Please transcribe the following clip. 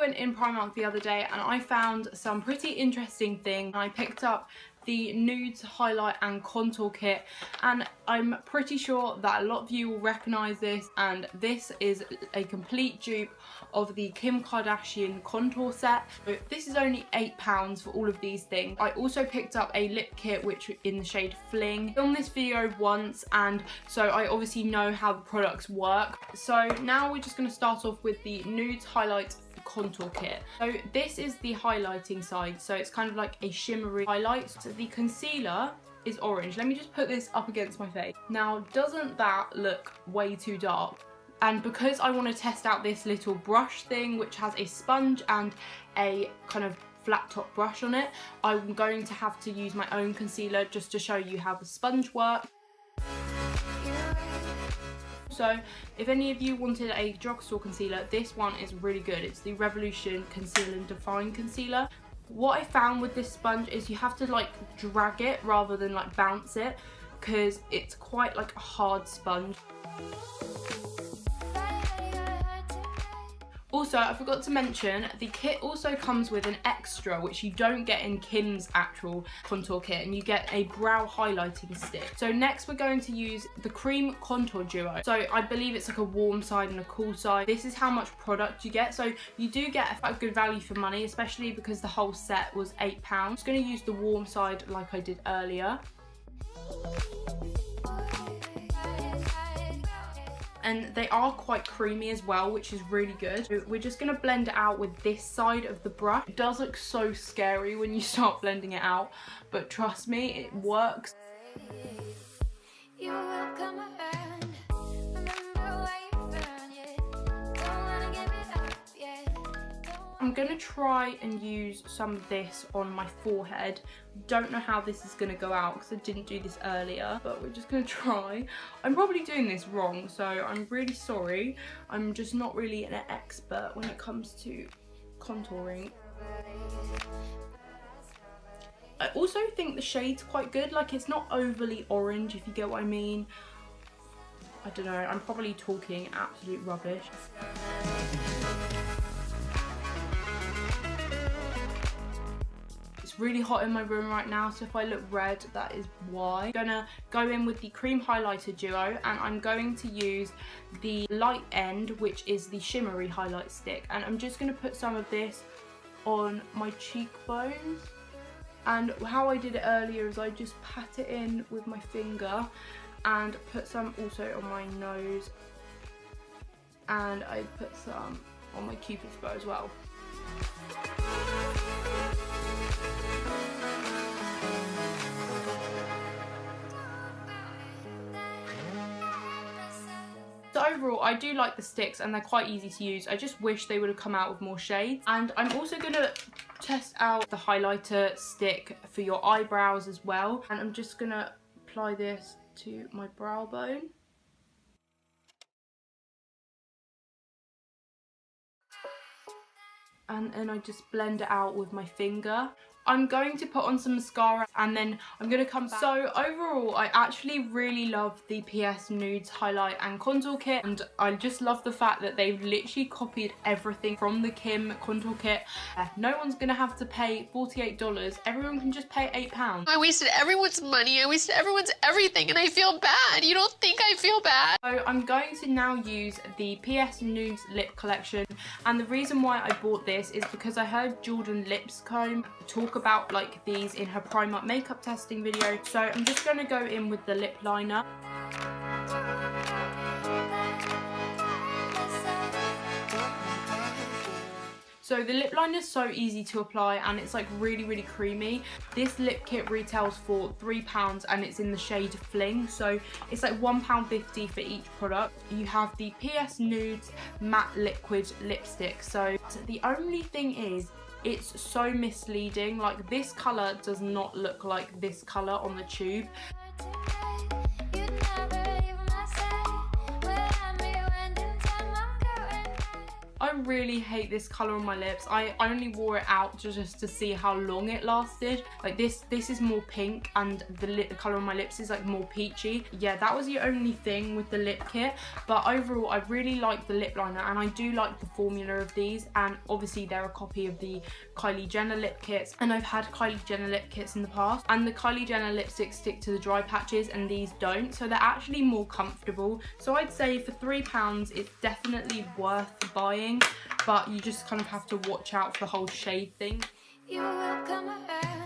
went in Primark the other day and I found some pretty interesting things. I picked up the Nudes Highlight and Contour Kit, and I'm pretty sure that a lot of you will recognise this, and this is a complete dupe of the Kim Kardashian contour set. So this is only £8 for all of these things. I also picked up a lip kit which in the shade Fling. I filmed this video once, and so I obviously know how the products work. So now we're just going to start off with the Nudes Highlight Contour Kit. So this is the highlighting side, so it's kind of like a shimmery highlight. So the concealer is orange. Let me just put this up against my face. Now, doesn't that look way too dark? And because I want to test out this little brush thing which has a sponge and a kind of flat top brush on it, I'm going to have to use my own concealer just to show you how the sponge works. So if any of you wanted a drugstore concealer, this one is really good. It's the Revolution Conceal and Define Concealer. What I found with this sponge is you have to like drag it rather than like bounce it, because it's quite like a hard sponge. Also, I forgot to mention, the kit also comes with an extra, which you don't get in Kim's actual contour kit, and you get a brow highlighting stick. So next we're going to use the Cream Contour Duo. So I believe it's like a warm side and a cool side. This is how much product you get. So you do get a good value for money, especially because the whole set was £8. I'm just going to use the warm side like I did earlier. And they are quite creamy as well, which is really good. So we're just going to blend it out with this side of the brush. It does look so scary when you start blending it out, but trust me, it works. I'm going to try and use some of this on my forehead. Don't know how this is going to go out because I didn't do this earlier, but we're just going to try. I'm probably doing this wrong, so I'm really sorry. I'm just not really an expert when it comes to contouring. I also think the shade's quite good. Like, it's not overly orange, if you get what I mean. I don't know, I'm probably talking absolute rubbish. It's really hot in my room right now, so if I look red, that is why. I'm gonna go in with the Cream Highlighter Duo, and I'm going to use the light end, which is the shimmery highlight stick, and I'm just gonna put some of this on my cheekbones. And how I did it earlier is I just pat it in with my finger and put some also on my nose, and I put some on my Cupid's bow as well. So overall, I do like the sticks and they're quite easy to use. I just wish they would have come out with more shades. And I'm also going to test out the highlighter stick for your eyebrows as well. And I'm just going to apply this to my brow bone. And then I just blend it out with my finger. I'm going to put on some mascara and then I'm going to come back. So overall, I actually really love the PS Nudes Highlight and Contour Kit, and I just love the fact that they've literally copied everything from the Kim Contour Kit. No one's going to have to pay $48. Everyone can just pay £8. I wasted everyone's money, I wasted everyone's everything, and I feel bad. You don't think I feel bad? So I'm going to now use the PS Nudes Lip Collection, and the reason why I bought this is because I heard Jordan Lipscomb talk about like these in her Primark makeup testing video. So I'm just going to go in with the lip liner. So the lip liner is so easy to apply and it's like really creamy. This lip kit retails for £3 and it's in the shade Fling, so it's like £1.50 for each product. You have the PS Nudes Matte Liquid Lipstick. So the only thing is, it's so misleading. Like, this colour does not look like this colour on the tube. I I really hate this colour on my lips. I only wore it out just to see how long it lasted. Like this is more pink, and the colour on my lips is like more peachy. Yeah, that was the only thing with the lip kit, but overall I really like the lip liner, and I do like the formula of these, and obviously they're a copy of the Kylie Jenner lip kits, and I've had Kylie Jenner lip kits in the past, and the Kylie Jenner lipsticks stick to the dry patches and these don't, so they're actually more comfortable. So I'd say for £3 it's definitely worth buying, but you just kind of have to watch out for the whole shade thing. You will come around.